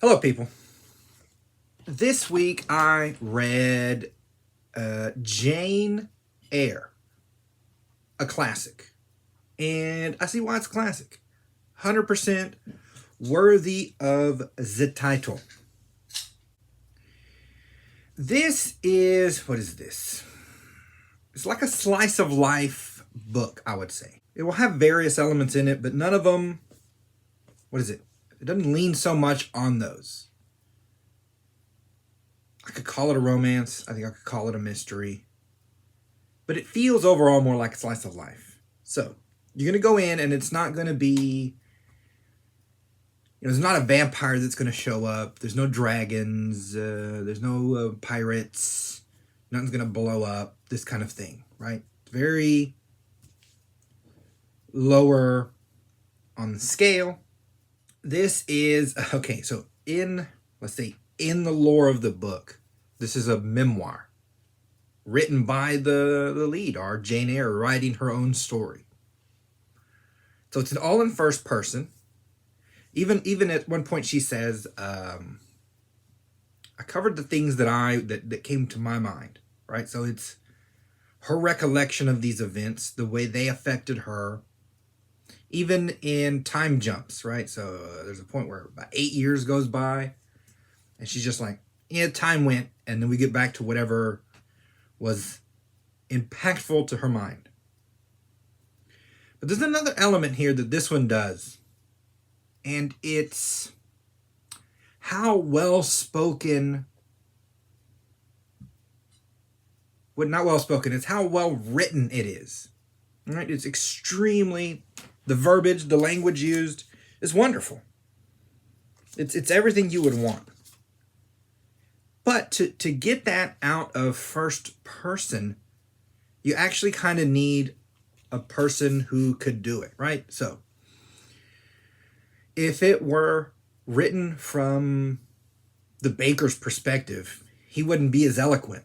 Hello, people. This week I read Jane Eyre, a classic. And I see why it's a classic. 100% worthy of the title. What is this? It's like a slice of life book, I would say. It will have various elements in it, but none of them, what is it? It doesn't lean so much on those. I could call it a romance. I think I could call it a mystery. But it feels overall more like a slice of life. So, you're going to go in and it's not going to be, there's not a vampire that's going to show up. There's no dragons. There's no pirates. Nothing's going to blow up. This kind of thing, right? Very lower on the scale. This is, okay, so let's say, in the lore of the book, this is a memoir written by the lead, our Jane Eyre, writing her own story. So it's all in first person. Even at one point she says, I covered the things that came to my mind, right? So it's her recollection of these events, the way they affected her, even in time jumps, right? So there's a point where about 8 years goes by, and she's just like, yeah, time went, and then we get back to whatever was impactful to her mind. But there's another element here that this one does, and it's how well spoken, well, not well spoken, it's how well written it is. Right? It's extremely, the verbiage, the language used is wonderful. It's everything you would want. But to get that out of first person, you actually kind of need a person who could do it, right? So if it were written from the baker's perspective, he wouldn't be as eloquent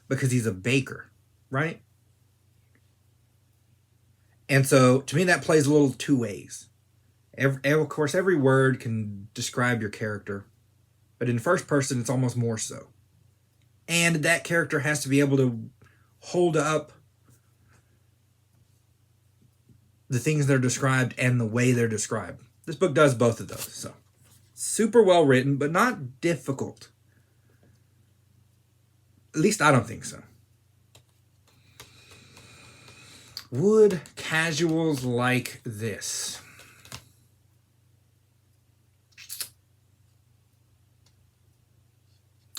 because he's a baker, right? And so to me, that plays a little two ways. Of course, every word can describe your character, but in first person, it's almost more so. And that character has to be able to hold up the things that are described and the way they're described. This book does both of those. So super well written, but not difficult. At least I don't think so. Would casuals like this?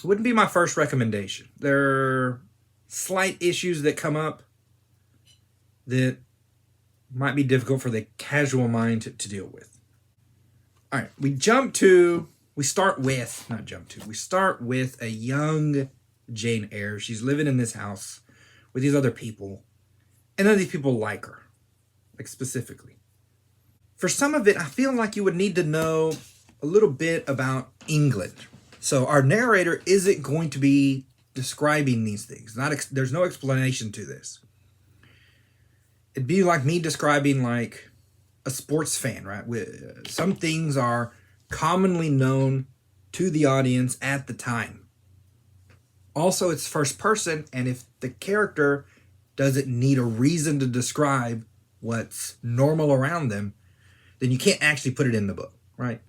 Wouldn't be my first recommendation. There are slight issues that come up that might be difficult for the casual mind to deal with. All right, we start with a young Jane Eyre. She's living in this house with these other people, and none of these people like her, like specifically. For some of it, I feel like you would need to know a little bit about England. So our narrator isn't going to be describing these things. There's no explanation to this. It'd be like me describing like a sports fan, right? Some things are commonly known to the audience at the time. Also, it's first person, and if the character doesn't need a reason to describe what's normal around them, then you can't actually put it in the book, right?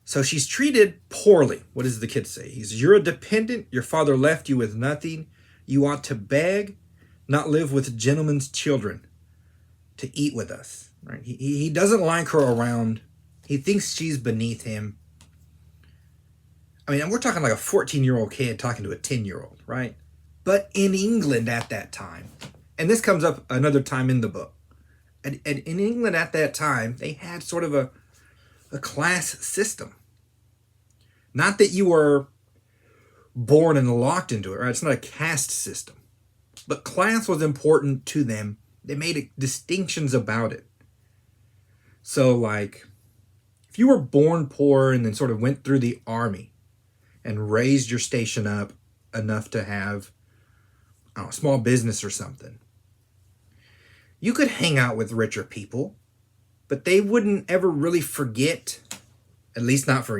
So she's treated poorly. What does the kid say? You're a dependent. Your father left you with nothing. You ought to beg, not live with gentlemen's children, to eat with us. Right? He doesn't like her around. He thinks she's beneath him. I mean, we're talking like a 14-year-old kid talking to a 10-year-old, right? But in England at that time, and this comes up another time in the book, and in England at that time, they had sort of a class system. Not that you were born and locked into it, right? It's not a caste system. But class was important to them. They made distinctions about it. So, like, if you were born poor and then sort of went through the army and raised your station up enough to have, I don't know, a small business or something, you could hang out with richer people, but they wouldn't ever really forget, at least not for,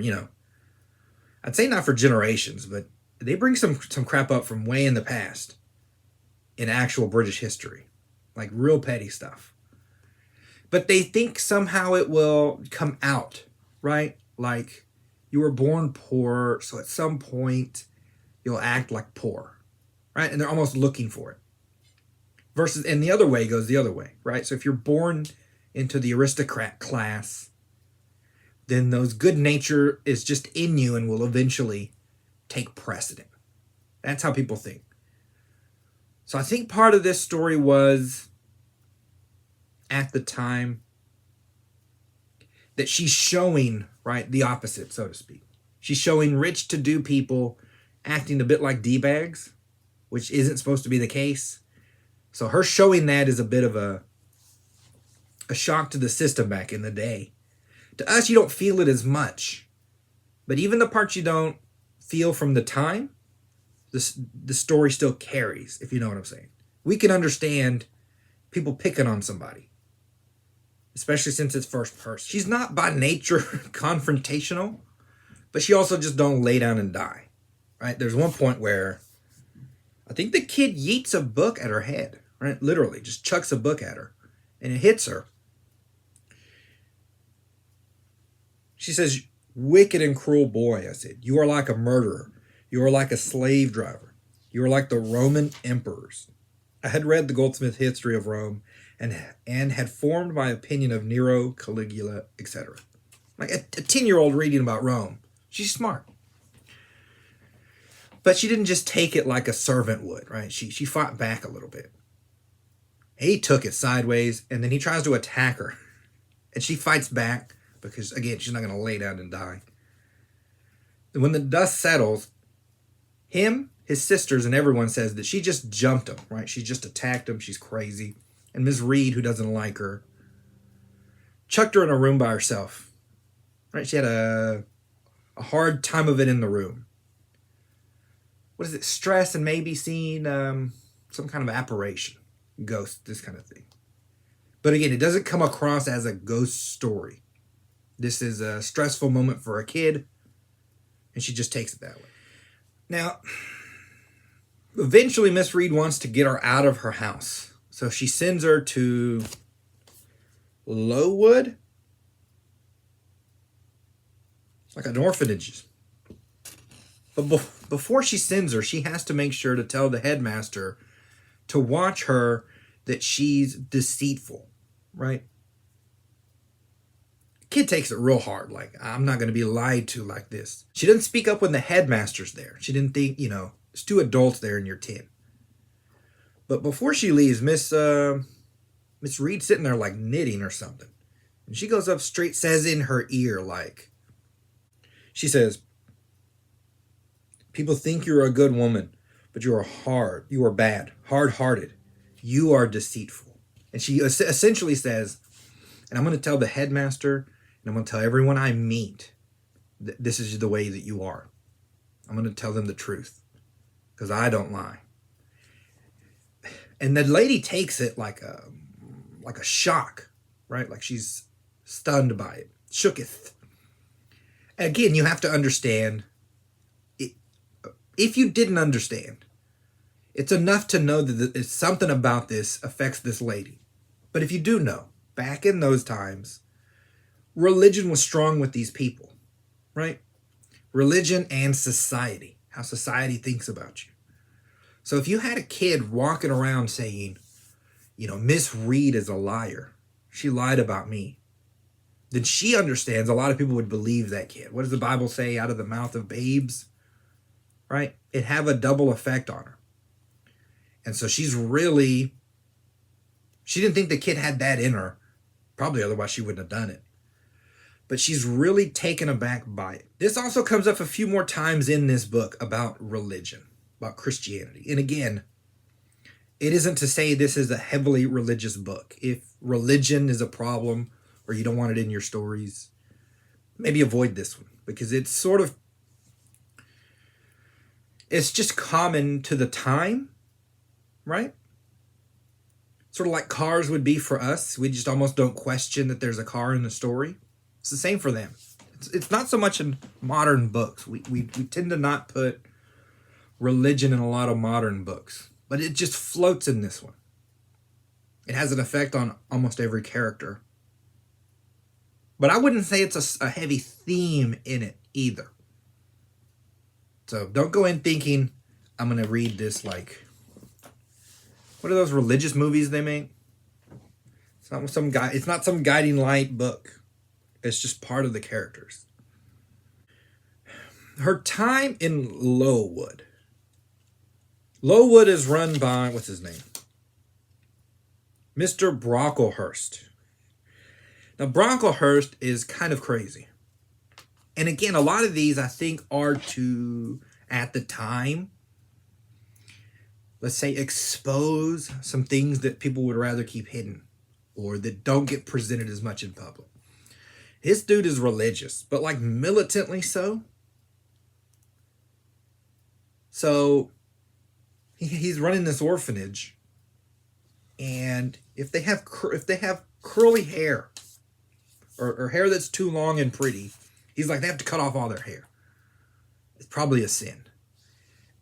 I'd say not for generations, but they bring some crap up from way in the past in actual British history, like real petty stuff. But they think somehow it will come out, right? Like you were born poor, so at some point you'll act like poor, right? And they're almost looking for it. Versus, and the other way goes the other way, right? So if you're born into the aristocrat class, then those good nature is just in you and will eventually take precedent. That's how people think. So I think part of this story was, at the time, that she's showing, right, the opposite, so to speak. She's showing rich to-do people acting a bit like D-bags, which isn't supposed to be the case. So her showing that is a bit of a shock to the system back in the day. To us, you don't feel it as much. But even the parts you don't feel from the time, the story still carries, if you know what I'm saying. We can understand people picking on somebody, especially since it's first person. She's not by nature confrontational, but she also just don't lay down and die, right? There's one point where I think the kid yeets a book at her head, right? Literally, just chucks a book at her, and it hits her. She says, "Wicked and cruel boy," I said. "You are like a murderer. You are like a slave driver. You are like the Roman emperors." I had read the Goldsmith History of Rome and had formed my opinion of Nero, Caligula, etc. Like a 10-year-old reading about Rome. She's smart. But she didn't just take it like a servant would, right? She fought back a little bit. He took it sideways, and then he tries to attack her. And she fights back because, again, she's not going to lay down and die. And when the dust settles, him, his sisters, and everyone says that she just jumped him, right? She just attacked him. She's crazy. And Miss Reed, who doesn't like her, chucked her in a room by herself, right? She had a hard time of it in the room. What is it? Stress and maybe seeing some kind of apparition, ghost, this kind of thing. But again, it doesn't come across as a ghost story. This is a stressful moment for a kid, and she just takes it that way. Now, eventually Miss Reed wants to get her out of her house. So she sends her to Lowood, like an orphanage. But before she sends her, she has to make sure to tell the headmaster to watch her, that she's deceitful, right? Kid takes it real hard. Like, I'm not going to be lied to like this. She doesn't speak up when the headmaster's there. She didn't think, there's two adults there and you're 10. But before she leaves, Miss Reed's sitting there like knitting or something. And she goes up straight, says in her ear, like, she says, "People think you're a good woman, but you are bad, hard-hearted. You are deceitful." And she essentially says, and I'm going to tell the headmaster, and I'm going to tell everyone I meet, this is the way that you are. I'm going to tell them the truth, because I don't lie. And the lady takes it like a shock, right? Like she's stunned by it, shooketh. Again, you have to understand, if you didn't understand, it's enough to know that something about this affects this lady. But if you do know, back in those times, religion was strong with these people, right? Religion and society, how society thinks about you. So if you had a kid walking around saying, Miss Reed is a liar, she lied about me, then she understands a lot of people would believe that kid. What does the Bible say? Out of the mouth of babes, right? It have a double effect on her. And so she didn't think the kid had that in her. Probably otherwise she wouldn't have done it. But she's really taken aback by it. This also comes up a few more times in this book about religion, about Christianity. And again, it isn't to say this is a heavily religious book. If religion is a problem or you don't want it in your stories, maybe avoid this one, because it's just common to the time, right? Sort of like cars would be for us. We just almost don't question that there's a car in the story. It's the same for them. It's not so much in modern books. We tend to not put religion in a lot of modern books, but it just floats in this one. It has an effect on almost every character. But I wouldn't say it's a heavy theme in it either. So don't go in thinking I'm going to read this like, what are those religious movies they make? It's not some guiding light book. It's just part of the characters. Her time in Lowood. Lowood is run by, what's his name? Mr. Brocklehurst. Now, Brocklehurst is kind of crazy. And again, a lot of these I think are to, at the time, let's say, expose some things that people would rather keep hidden or that don't get presented as much in public. This dude is religious, but like militantly so. So he's running this orphanage, and if they have curly hair or hair that's too long and pretty, he's like, they have to cut off all their hair. It's probably a sin.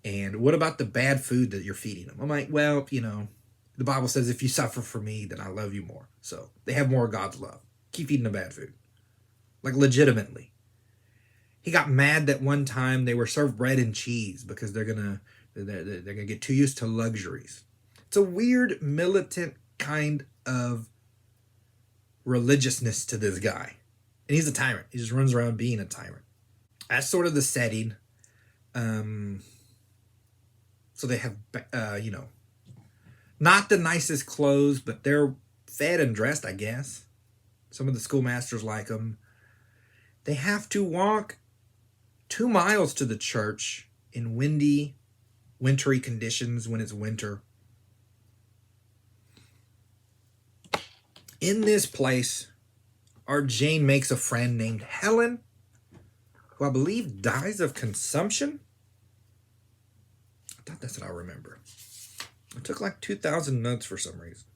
And what about the bad food that you're feeding them? I'm like, well, the Bible says if you suffer for me, then I love you more. So they have more of God's love. Keep eating the bad food. Like legitimately. He got mad that one time they were served bread and cheese because they're gonna get too used to luxuries. It's a weird militant kind of religiousness to this guy. And he's a tyrant. He just runs around being a tyrant. That's sort of the setting. So they have, not the nicest clothes, but they're fed and dressed, I guess. Some of the schoolmasters like them. They have to walk 2 miles to the church in windy, wintry conditions when it's winter. In this place, our Jane makes a friend named Helen, who I believe dies of consumption. I thought that's what I remember. I took like 2,000 notes for some reason.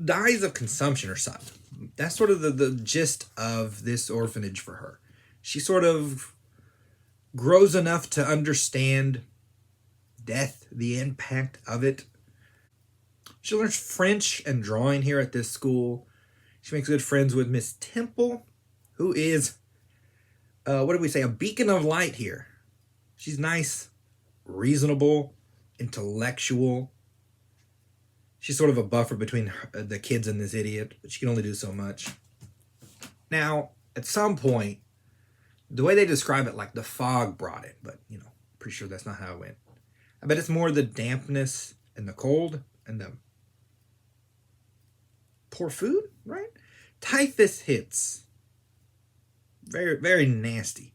Dies of consumption or something. That's sort of the gist of this orphanage for her. She sort of grows enough to understand death, the impact of it. She learns French and drawing here at this school. She makes good friends with Miss Temple, who is, what did we say, a beacon of light here. She's nice, reasonable, intellectual. She's sort of a buffer between the kids and this idiot, but she can only do so much. Now, at some point, the way they describe it, like the fog brought it, but, pretty sure that's not how it went. I bet it's more the dampness and the cold and the poor food, right? Typhus hits. Very, very nasty.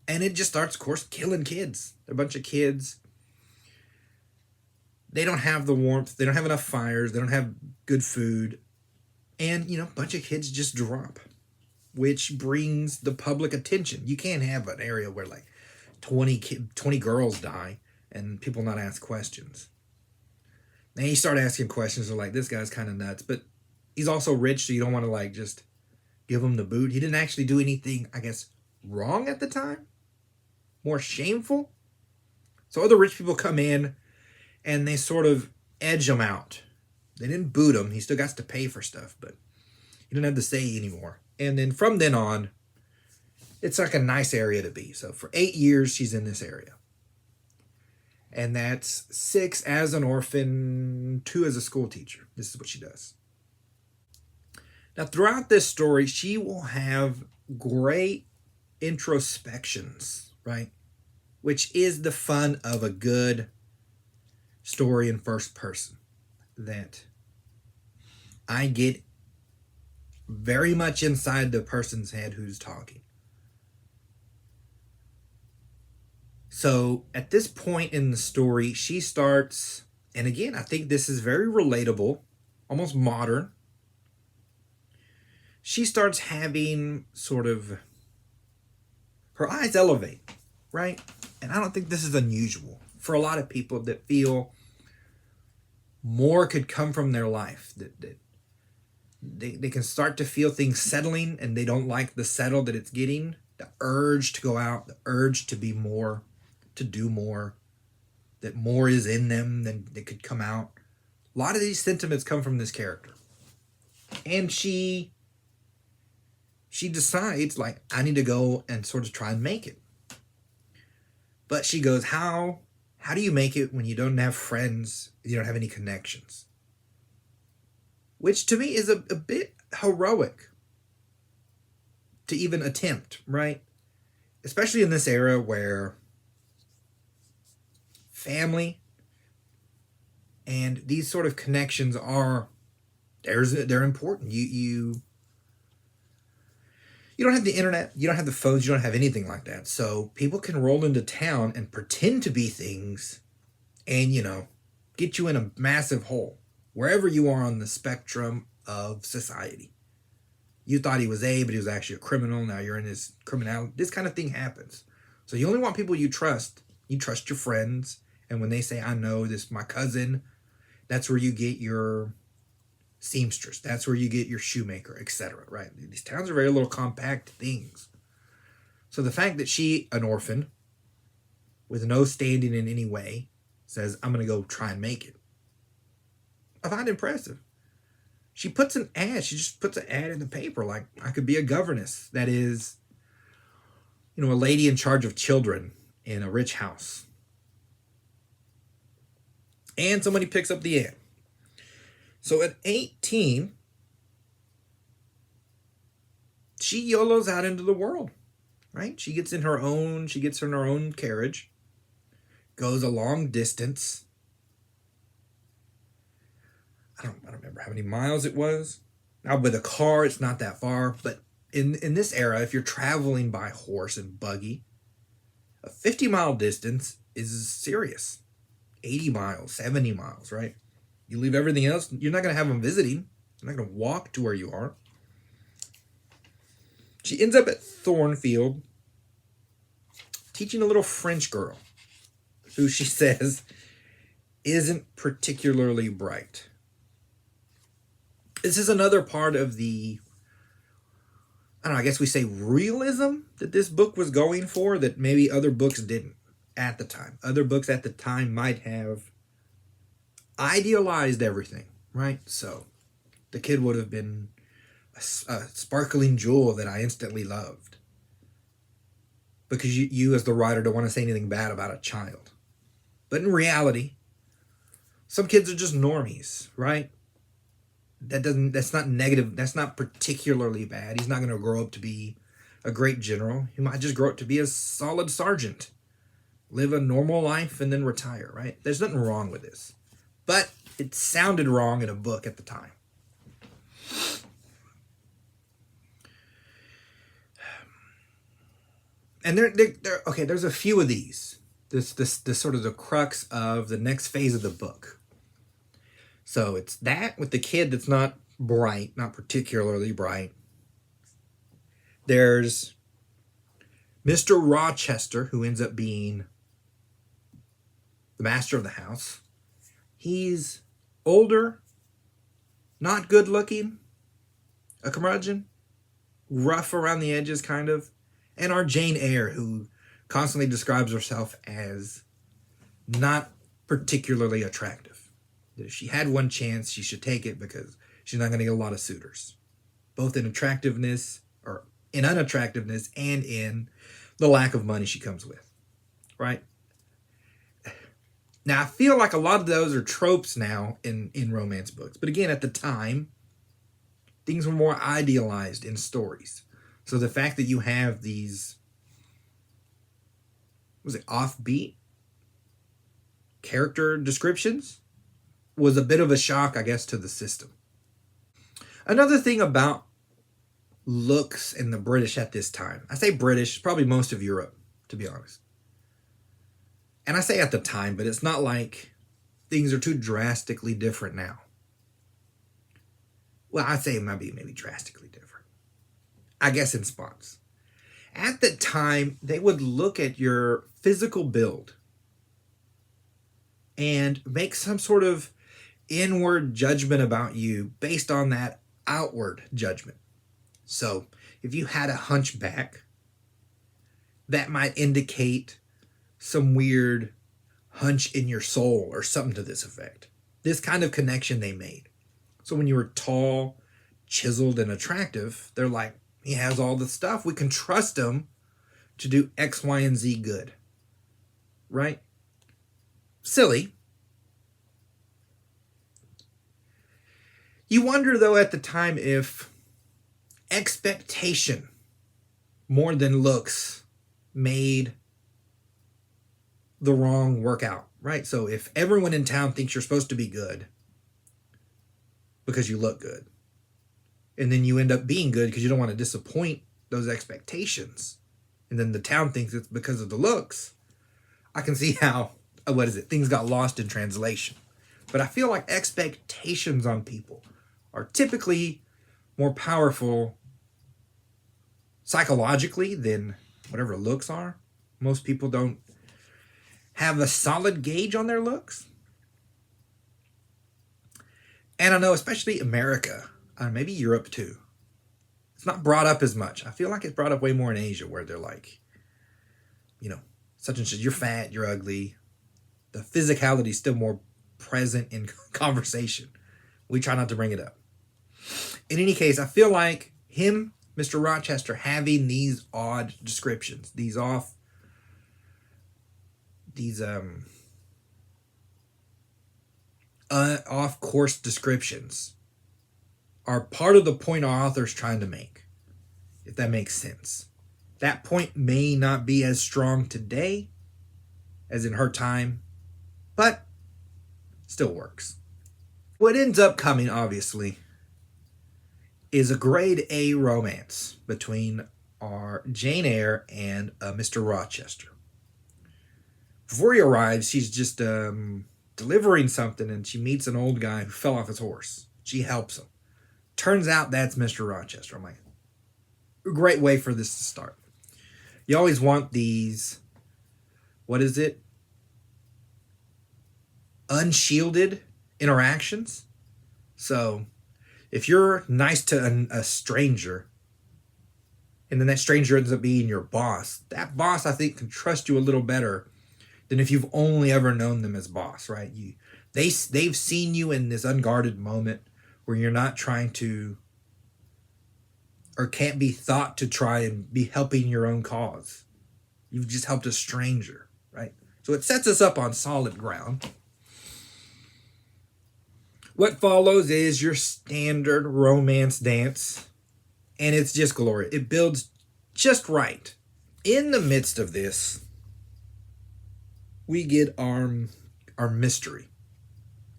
And it just starts, of course, killing kids. They're a bunch of kids. They don't have the warmth. They don't have enough fires. They don't have good food. And, a bunch of kids just drop, which brings the public attention. You can't have an area where like 20 girls die and people not ask questions. And you start asking questions, they're like, this guy's kind of nuts. But he's also rich, so you don't want to like just give him the boot. He didn't actually do anything, I guess, wrong at the time. More shameful. So other rich people come in and they sort of edge him out. They didn't boot him. He still got to pay for stuff, but he didn't have to say anymore. And then from then on, it's like a nice area to be. So for 8 years, she's in this area. And that's 6 as an orphan, 2 as a school teacher. This is what she does. Now, throughout this story, she will have great introspections, right? Which is the fun of a good story in first person. That I get very much inside the person's head who's talking. So at this point in the story, she starts, and again, I think this is very relatable, almost modern. She starts having sort of, her eyes elevate, right? And I don't think this is unusual for a lot of people that feel more could come from their life, that they can start to feel things settling, and they don't like the settle that it's getting. The urge to go out, the urge to be more, to do more, that more is in them than that could come out. A lot of these sentiments come from this character. And she decides, like, I need to go and sort of try and make it. But she goes, how do you make it when you don't have friends, you don't have any connections? Which to me is a bit heroic to even attempt, right? Especially in this era where family and these sort of connections they're important. You don't have the internet, you don't have the phones, you don't have anything like that. So people can roll into town and pretend to be things and, get you in a massive hole wherever you are on the spectrum of society. You thought he was A, but he was actually a criminal. Now you're in his criminality. This kind of thing happens. So you only want people you trust. You trust your friends. And when they say, I know this, my cousin, that's where you get your seamstress. That's where you get your shoemaker, etc. Right? These towns are very little compact things. So the fact that she, an orphan, with no standing in any way, says, I'm going to go try and make it, I find impressive. She puts an ad. She just puts an ad in the paper, like, I could be a governess. That is, a lady in charge of children in a rich house. And somebody picks up the ad. So at 18, she YOLOs out into the world, right? She gets in her own carriage, goes a long distance. I don't remember how many miles it was. Now with a car, it's not that far, but in this era, if you're traveling by horse and buggy, a 50-mile distance is serious. 80 miles, 70 miles, right? You leave everything else, you're not going to have them visiting. You're not going to walk to where you are. She ends up at Thornfield teaching a little French girl who she says isn't particularly bright. This is another part of the, I guess we say realism that this book was going for that maybe other books didn't at the time. Other books at the time might have idealized everything, right? So the kid would have been a sparkling jewel that I instantly loved. Because you as the writer don't want to say anything bad about a child. But in reality, some kids are just normies, right? That's not negative. That's not particularly bad. He's not going to grow up to be a great general. He might just grow up to be a solid sergeant. Live a normal life and then retire, right? There's nothing wrong with this. But it sounded wrong in a book at the time. And there's a few of these. This sort of the crux of the next phase of the book. So it's that with the kid that's not bright, not particularly bright. There's Mr. Rochester, who ends up being the master of the house. He's older, not good looking, a curmudgeon, rough around the edges kind of. And our Jane Eyre, who constantly describes herself as not particularly attractive. That if she had one chance, she should take it because she's not going to get a lot of suitors. Both in attractiveness, or in unattractiveness, and in the lack of money she comes with. Right? Now, I feel like a lot of those are tropes now in romance books. But again, at the time, things were more idealized in stories. So the fact that you have these, offbeat character descriptions was a bit of a shock, I guess, to the system. Another thing about looks in the British at this time, I say British, probably most of Europe, to be honest. And I say at the time, but it's not like things are too drastically different now. Well, I'd say it might be maybe drastically different. I guess in spots. At the time, they would look at your physical build and make some sort of inward judgment about you based on that outward judgment. So if you had a hunchback, that might indicate some weird hunch in your soul or something to this effect. This kind of connection they made. So when you were tall, chiseled, and attractive, they're like, he has all the stuff. We can trust him to do X, Y, and Z good. Right? Silly. You wonder, though, at the time if expectation more than looks made the wrong workout, right? So if everyone in town thinks you're supposed to be good because you look good, and then you end up being good because you don't want to disappoint those expectations, and then the town thinks it's because of the looks, I can see how, things got lost in translation. But I feel like expectations on people are typically more powerful psychologically than whatever looks are. Most people don't have a solid gauge on their looks. And I know, especially America, maybe Europe too, it's not brought up as much. I feel like it's brought up way more in Asia, where they're like, such and such, you're fat, you're ugly. The physicality is still more present in conversation. We try not to bring it up. In any case, I feel like him, Mr. Rochester, having these odd descriptions, these off-course descriptions are part of the point our author's trying to make, if that makes sense. That point may not be as strong today as in her time, but still works. What ends up coming, obviously, is a grade A romance between our Jane Eyre and Mr. Rochester. Before he arrives, she's just delivering something, and she meets an old guy who fell off his horse. She helps him. Turns out that's Mr. Rochester. I'm like, a great way for this to start. You always want these, unshielded interactions. So if you're nice to a stranger, and then that stranger ends up being your boss, that boss, I think, can trust you a little better than if you've only ever known them as boss, right? They've seen you in this unguarded moment where you're not trying to, or can't be thought to try and be helping your own cause. You've just helped a stranger, right? So it sets us up on solid ground. What follows is your standard romance dance, and it's just glorious. It builds just right. In the midst of this, we get our mystery,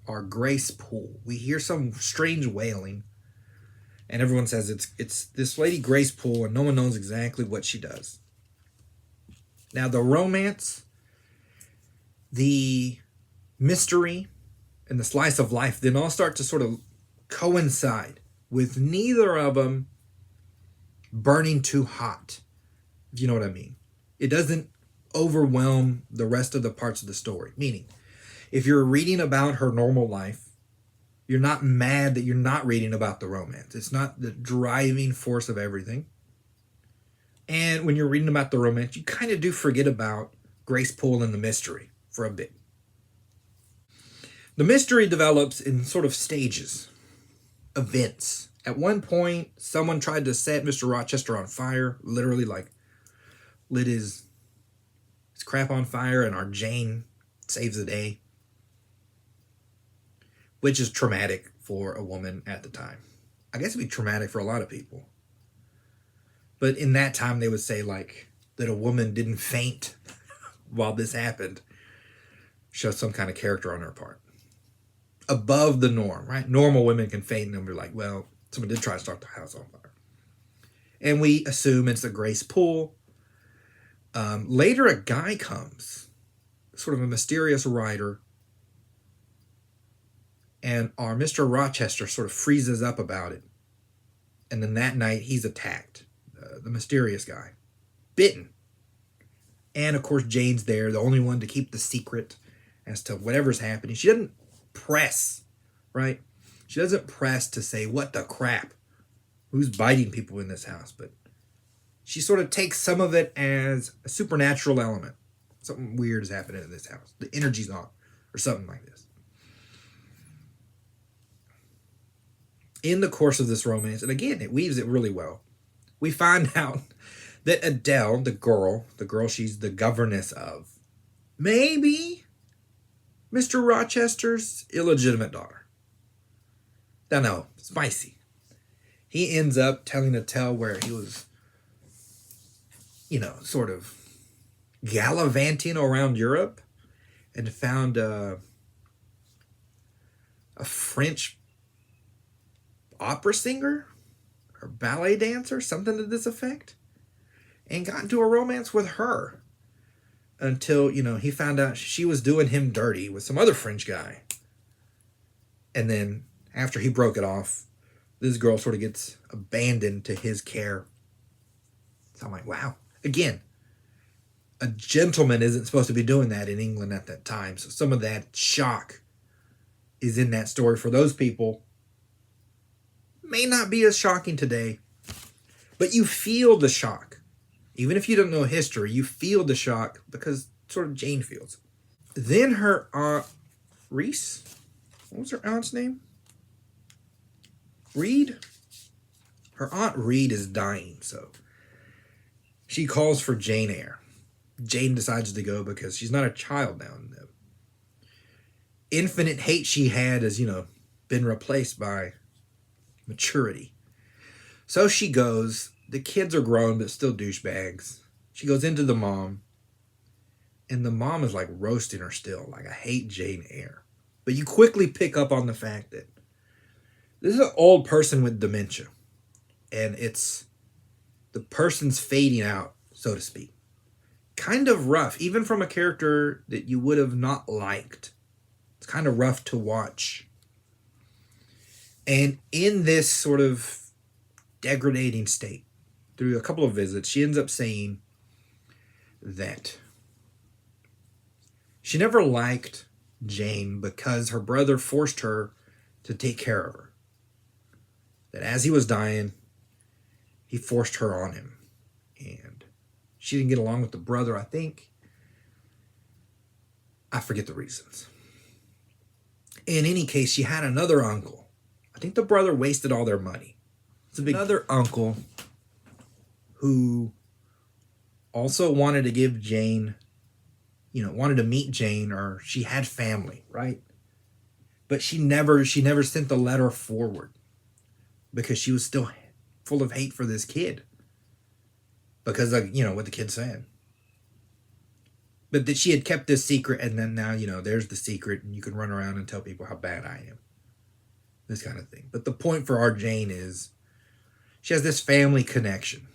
our grace pool. We hear some strange wailing, and everyone says it's this lady Grace Poole, and no one knows exactly what she does. Now, the romance, the mystery, and the slice of life then all start to sort of coincide with neither of them burning too hot, if you know what I mean. It doesn't overwhelm the rest of the parts of the story. Meaning, if you're reading about her normal life, you're not mad that you're not reading about the romance. It's not the driving force of everything. And when you're reading about the romance, you kind of do forget about Grace Poole and the mystery for a bit. The mystery develops in sort of stages, events. At one point, someone tried to set Mr. Rochester on fire, literally like lit his crap on fire, and our Jane saves the day, which is traumatic for a woman at the time. I guess it'd be traumatic for a lot of people. But in that time, they would say like that a woman didn't faint while this happened. Shows some kind of character on her part. Above the norm, right? Normal women can faint and be like, well, someone did try to start the house on fire. And we assume it's a Grace Poole. Later, a guy comes, sort of a mysterious writer, and our Mr. Rochester sort of freezes up about it. And then that night, he's attacked, the mysterious guy, bitten. And of course, Jane's there, the only one to keep the secret as to whatever's happening. She doesn't press, right? She doesn't press to say, what the crap? who's biting people in this house, but she sort of takes some of it as a supernatural element. Something weird is happening in this house. The energy's on, or something like this. In the course of this romance, and again, it weaves it really well, we find out that Adele, the girl she's the governess of, maybe Mr. Rochester's illegitimate daughter. Don't know, spicy. He ends up telling a tale where he was, sort of gallivanting around Europe and found a French opera singer or ballet dancer, something to this effect, and got into a romance with her until, he found out she was doing him dirty with some other French guy. And then after he broke it off, this girl sort of gets abandoned to his care. So I'm like, wow. Again, a gentleman isn't supposed to be doing that in England at that time. So some of that shock is in that story for those people. May not be as shocking today, but you feel the shock. Even if you don't know history, you feel the shock because sort of Jane feels. Then her aunt Reese, what was her aunt's name? Reed? Her aunt Reed is dying, so she calls for Jane Eyre. Jane decides to go because she's not a child now. The infinite hate she had has, been replaced by maturity. So she goes. The kids are grown, but still douchebags. She goes into the mom, and the mom is like roasting her still. Like, I hate Jane Eyre. But you quickly pick up on the fact that this is an old person with dementia, and it's the person's fading out, so to speak. Kind of rough, even from a character that you would have not liked. It's kind of rough to watch. And in this sort of degrading state, through a couple of visits, she ends up saying that she never liked Jane because her brother forced her to take care of her. That as he was dying, he forced her on him. And she didn't get along with the brother, I think. I forget the reasons. In any case, she had another uncle. I think the brother wasted all their money. It's another uncle who also wanted to give Jane, wanted to meet Jane, or she had family, right? But she never sent the letter forward because she was still full of hate for this kid because of, what the kid said. But that she had kept this secret, and then now, there's the secret, and you can run around and tell people how bad I am. This kind of thing. But the point for our Jane is she has this family connection,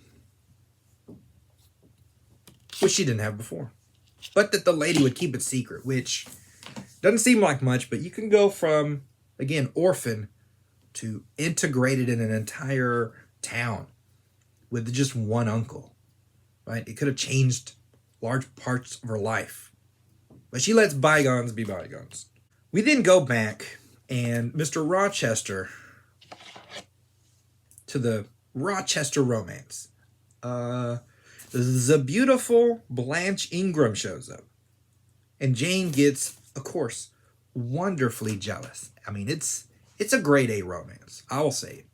which she didn't have before. But that the lady would keep it secret, which doesn't seem like much, but you can go from, again, orphan to integrated in an entire town with just one uncle, right? It could have changed large parts of her life. But she lets bygones be bygones. We then go back, and Mr. Rochester, to the Rochester romance. The beautiful Blanche Ingram shows up. And Jane gets, of course, wonderfully jealous. I mean, it's a grade A romance. I will say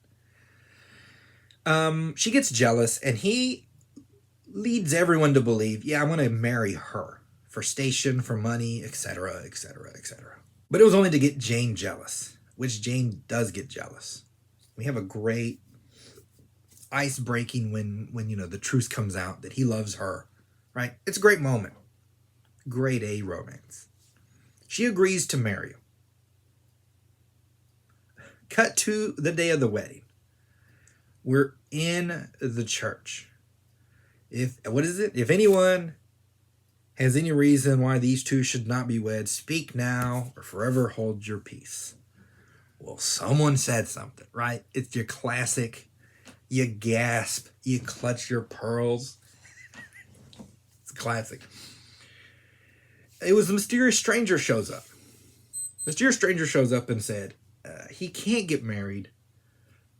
it. She gets jealous, and he leads everyone to believe, yeah, I want to marry her for station, for money, etc., etc., etc. But it was only to get Jane jealous, which Jane does get jealous. We have a great ice breaking when the truth comes out that he loves her, right? It's a great moment. Grade A romance. She agrees to marry him. Cut to the day of the wedding. We're in the church. If anyone has any reason why these two should not be wed, speak now or forever hold your peace. Well, someone said something, right? It's your classic. You gasp, you clutch your pearls. It's classic. It was the mysterious stranger shows up. Mysterious stranger shows up and said, he can't get married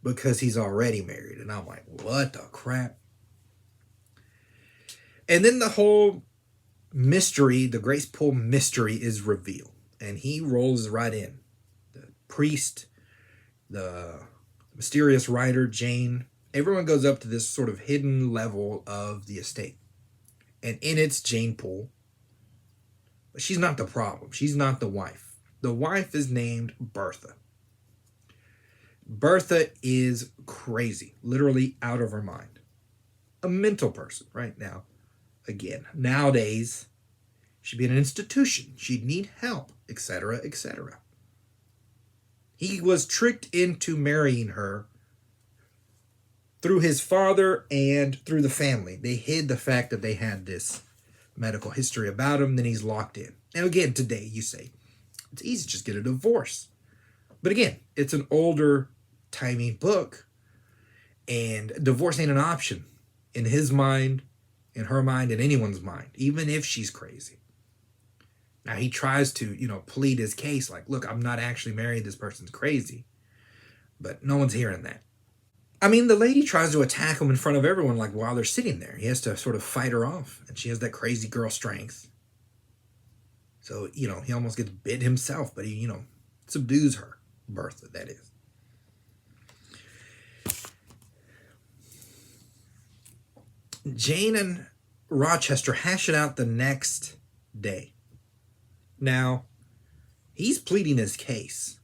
because he's already married. And I'm like, what the crap? And then the whole mystery, the Grace Pool mystery, is revealed. And he rolls right in. The priest, the mysterious writer, Jane, everyone goes up to this sort of hidden level of the estate. And in it's Jane Poole. But she's not the problem. She's not the wife. The wife is named Bertha. Bertha is crazy, literally out of her mind. A mental person right now. Again, nowadays, she'd be in an institution. She'd need help, etc., etc. He was tricked into marrying her through his father and through the family. They hid the fact that they had this medical history about him, then he's locked in. Now again, today you say, it's easy, just get a divorce. But again, it's an older timey book, and divorce ain't an option in his mind, in her mind, in anyone's mind, even if she's crazy. Now he tries to, plead his case like, look, I'm not actually married, this person's crazy. But no one's hearing that. I mean, the lady tries to attack him in front of everyone, like while they're sitting there. He has to sort of fight her off, and she has that crazy girl strength. So, he almost gets bit himself, but he, subdues her. Bertha, that is. Jane and Rochester hash it out the next day. Now, he's pleading his case.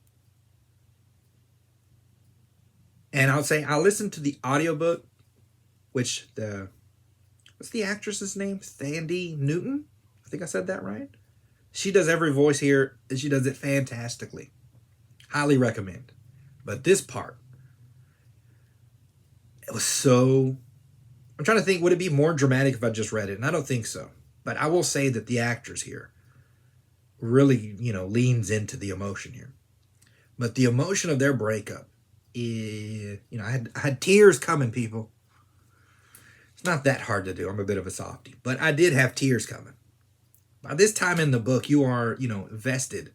And I'll say, I listened to the audiobook, which what's the actress's name? Thandie Newton? I think I said that right. She does every voice here, and she does it fantastically. Highly recommend. But this part, it was so... I'm trying to think, would it be more dramatic if I just read it? And I don't think so. But I will say that the actors here really, leans into the emotion here. But the emotion of their breakup, I had tears coming, people. It's not that hard to do. I'm a bit of a softie. But I did have tears coming. By this time in the book, you are, vested.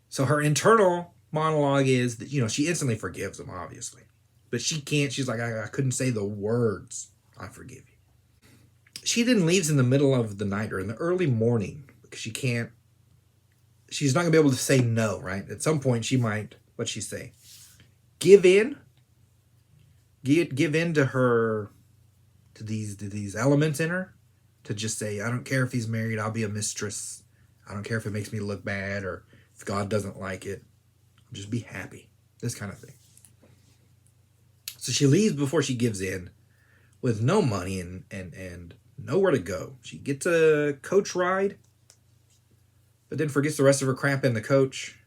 So her internal monologue is that, she instantly forgives him, obviously. But she can't. She's like, I couldn't say the words, I forgive you. She then leaves in the middle of the night or in the early morning because she's not going to be able to say no, right? At some point, she might, what'd she say? Give in? Give in to her, to these elements in her? To just say, I don't care if he's married, I'll be a mistress. I don't care if it makes me look bad or if God doesn't like it. Just be happy. This kind of thing. So she leaves before she gives in with no money and nowhere to go. She gets a coach ride, but then forgets the rest of her crap in the coach.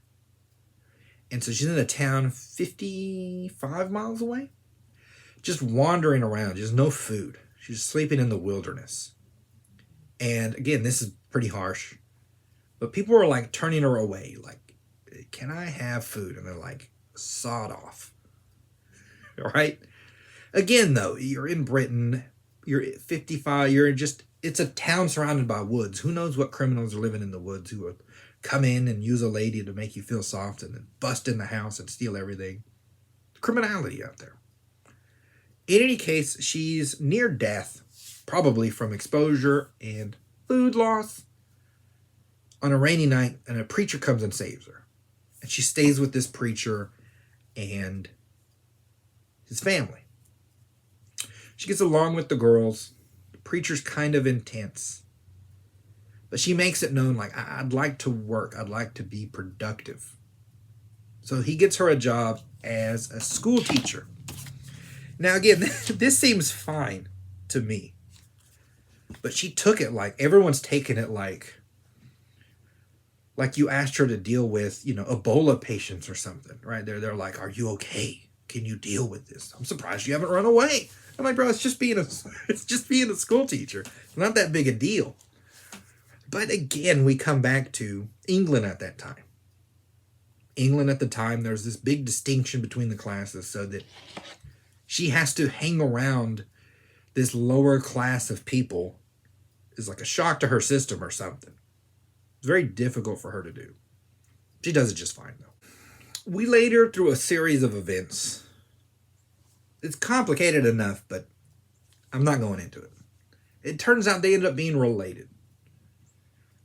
And so she's in a town 55 miles away, just wandering around, just no food. She's sleeping in the wilderness. And again, this is pretty harsh, but people are like turning her away. Like, can I have food? And they're like, sod off. All right. Again, though, you're in Britain, you're 55, it's a town surrounded by woods. Who knows what criminals are living in the woods who would come in and use a lady to make you feel soft and then bust in the house and steal everything. Criminality out there. In any case, she's near death, probably from exposure and food loss, on a rainy night, and a preacher comes and saves her. And she stays with this preacher and his family. She gets along with the girls. The preacher's kind of intense. But she makes it known, like, I'd like to work. I'd like to be productive. So he gets her a job as a school teacher. Now, again, this seems fine to me. But she took it like, everyone's taken it like you asked her to deal with, Ebola patients or something, right? They're like, are you okay? Can you deal with this? I'm surprised you haven't run away. I'm like, bro, it's just being a school teacher. It's not that big a deal. But again, we come back to England at that time. England at the time, there's this big distinction between the classes so that she has to hang around this lower class of people is like a shock to her system or something. It's very difficult for her to do. She does it just fine, though. We later, through a series of events, it's complicated enough, but I'm not going into it. It turns out they ended up being related.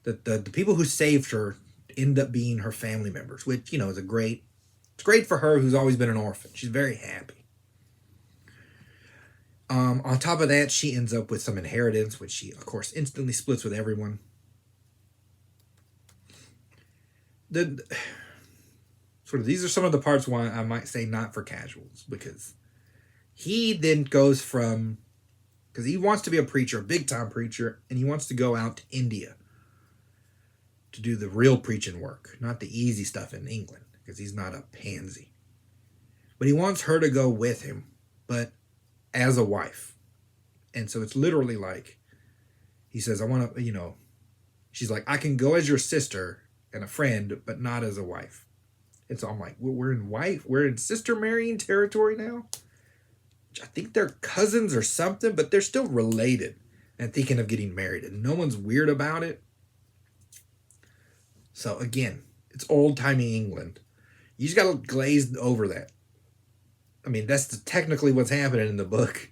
The people who saved her end up being her family members, which, you know, is it's great for her who's always been an orphan. She's very happy. On top of that, she ends up with some inheritance, which she, of course, instantly splits with everyone. These are some of the parts why I might say not for casuals, because he then goes from, because he wants to be a preacher, a big time preacher, and he wants to go out to India to do the real preaching work, not the easy stuff in England, because he's not a pansy. But he wants her to go with him, but as a wife. And so it's literally like, he says, I want to, you know, she's like, I can go as your sister and a friend, but not as a wife. And so I'm like, we're in sister marrying territory now. I think they're cousins or something, but they're still related and thinking of getting married, and no one's weird about it. So again, it's old-timey England. You just got to glaze over that. I mean, that's technically what's happening in the book.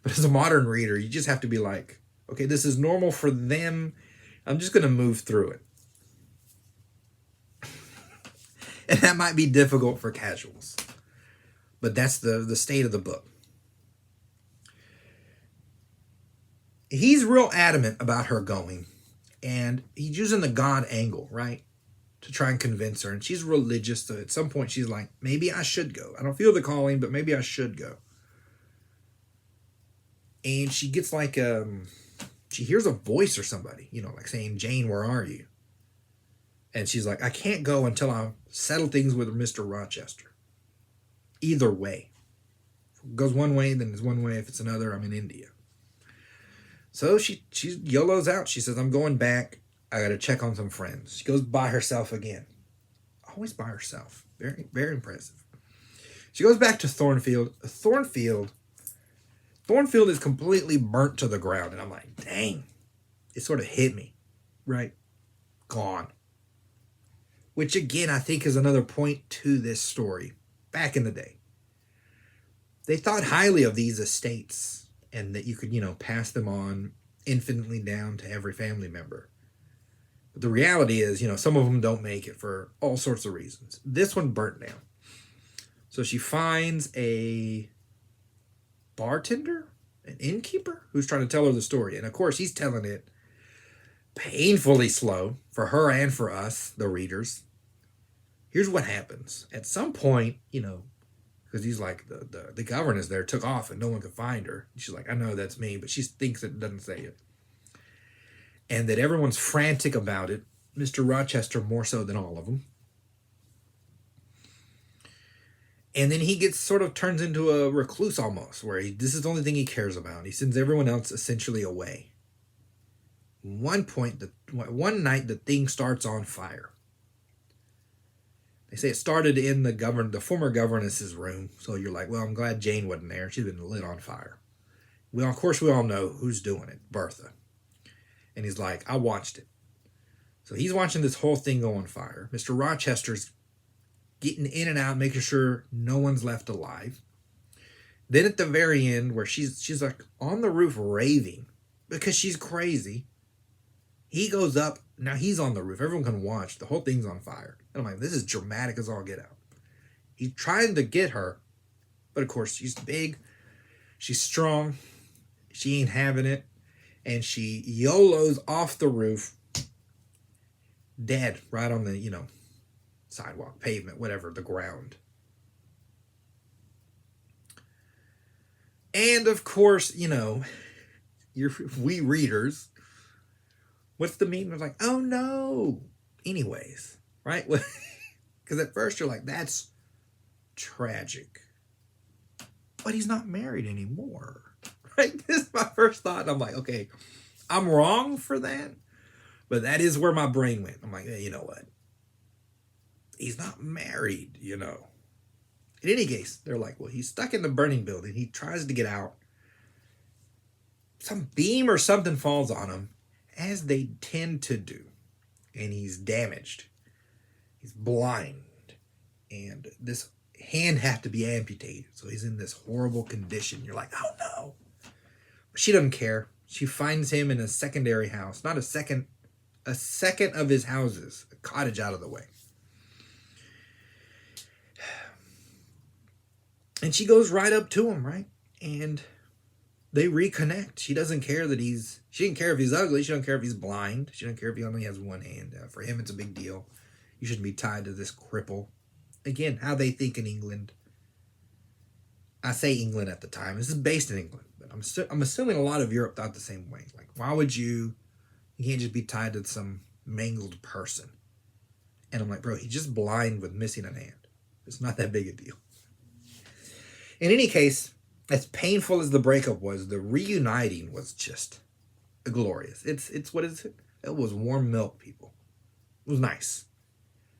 But as a modern reader, you just have to be like, okay, this is normal for them. I'm just going to move through it. And that might be difficult for casuals. But that's the state of the book. He's real adamant about her going. And he's using the God angle, right? To try and convince her. And she's religious. So at some point she's like, maybe I should go. I don't feel the calling, but maybe I should go. And she gets like, she hears a voice or somebody, you know, like saying, Jane, where are you? And she's like, I can't go until I settle things with Mr. Rochester. Either way. If it goes one way, then it's one way. If it's another, I'm in India. So she YOLOs out. She says, I'm going back. I got to check on some friends. She goes by herself again. Always by herself. Very, very impressive. She goes back to Thornfield. Thornfield is completely burnt to the ground. And I'm like, dang. It sort of hit me. Right? Gone. Which, again, I think is another point to this story. Back in the day, they thought highly of these estates and that you could, you know, pass them on infinitely down to every family member. But the reality is, you know, some of them don't make it for all sorts of reasons. This one burnt down. So she finds a bartender, an innkeeper, who's trying to tell her the story. And, of course, he's telling it painfully slow for her and for us, the readers. Here's what happens. At some point, you know, because he's like, the governess there took off and no one could find her. She's like, I know that's me, but she thinks it doesn't say it. And that everyone's frantic about it. Mr. Rochester more so than all of them. And then he gets sort of turns into a recluse almost, where this is the only thing he cares about. He sends everyone else essentially away. One night, the thing starts on fire. They say it started in the former governess's room. So you're like, well, I'm glad Jane wasn't there. She'd been lit on fire. Well, of course, we all know who's doing it, Bertha. And he's like, I watched it. So he's watching this whole thing go on fire. Mr. Rochester's getting in and out, making sure no one's left alive. Then at the very end, where she's like on the roof raving because she's crazy, he goes up. Now he's on the roof. Everyone can watch. The whole thing's on fire. And I'm like, this is dramatic as all get out. He's trying to get her. But of course, she's big. She's strong. She ain't having it. And she YOLOs off the roof. Dead. Right on the, you know, sidewalk, pavement, whatever, the ground. And of course, you know, we readers, what's the meme? They're like, oh no. Anyways, right? Because at first you're like, that's tragic. But he's not married anymore. Right? This is my first thought. And I'm like, okay, I'm wrong for that. But that is where my brain went. I'm like, hey, you know what? He's not married, you know. In any case, they're like, well, he's stuck in the burning building. He tries to get out. Some beam or something falls on him, as they tend to do. And he's damaged. He's blind. and this hand had to be amputated. So he's in this horrible condition. You're like, oh no. But she doesn't care. She finds him in a secondary house, not a second of his houses, a cottage out of the way. And she goes right up to him, right? And they reconnect. She doesn't care she didn't care if he's ugly. She doesn't care if he's blind. She doesn't care if he only has one hand. For him, it's a big deal. You shouldn't be tied to this cripple. Again, how they think in England. I say England at the time. This is based in England. But I'm assuming a lot of Europe thought the same way. Like, why would you can't just be tied to some mangled person. And I'm like, bro, he's just blind with missing a hand. It's not that big a deal. In any case, as painful as the breakup was, the reuniting was just glorious. It's what is it? It was warm milk, people. It was nice.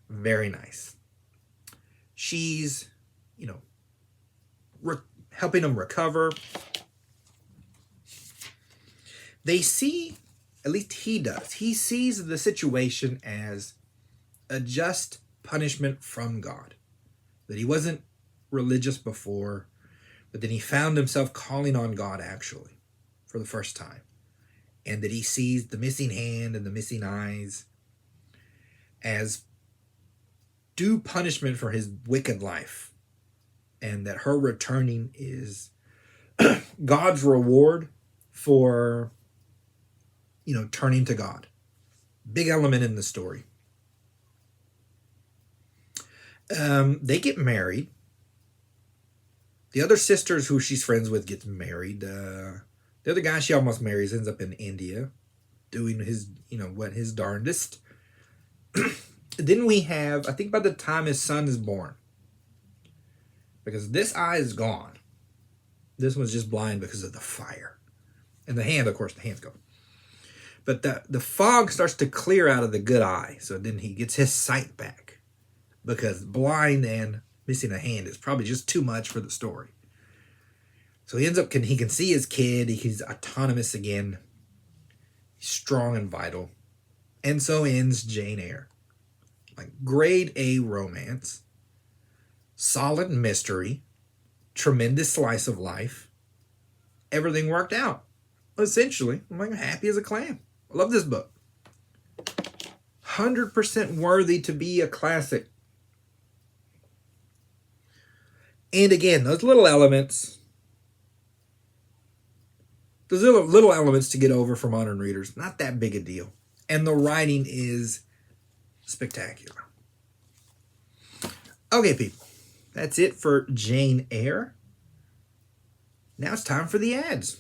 Very nice. She's, helping them recover. They see, at least he does, he sees the situation as a just punishment from God. That he wasn't religious before, but then he found himself calling on God actually for the first time. And that he sees the missing hand and the missing eyes as due punishment for his wicked life. And that her returning is God's reward for, turning to God. Big element in the story. They get married. The other sisters who she's friends with gets married. The other guy she almost marries ends up in India doing his, his darndest. Then we have, I think by the time his son is born, because this eye is gone. This one's just blind because of the fire. And the hand, of course, the hand's gone. But the fog starts to clear out of the good eye. So then he gets his sight back. Because blind and missing a hand is probably just too much for the story. So he ends up, he can see his kid. He's autonomous again. He's strong and vital. And so ends Jane Eyre. Like grade A romance. Solid mystery. Tremendous slice of life. Everything worked out. Essentially, I'm like happy as a clam. I love this book. 100% worthy to be a classic. And again, those little elements to get over for modern readers, not that big a deal. And the writing is spectacular. Okay, people. That's it for Jane Eyre. Now it's time for the ads.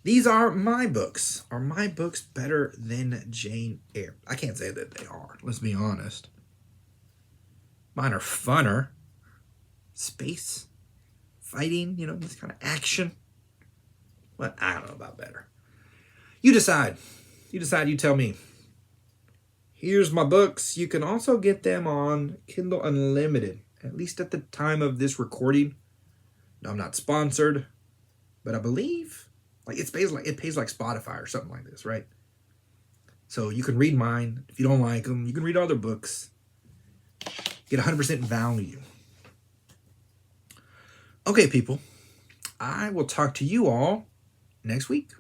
These are my books. Are my books better than Jane Eyre? I can't say that they are. Let's be honest. Mine are funner. Space. Fighting, this kind of action. But I don't know about better. You decide. You tell me. Here's my books. You can also get them on Kindle Unlimited. At least at the time of this recording. No, I'm not sponsored. But I believe it pays like Spotify or something like this, right? So you can read mine. If you don't like them, you can read other books. Get 100% value. Okay, people. I will talk to you all next week.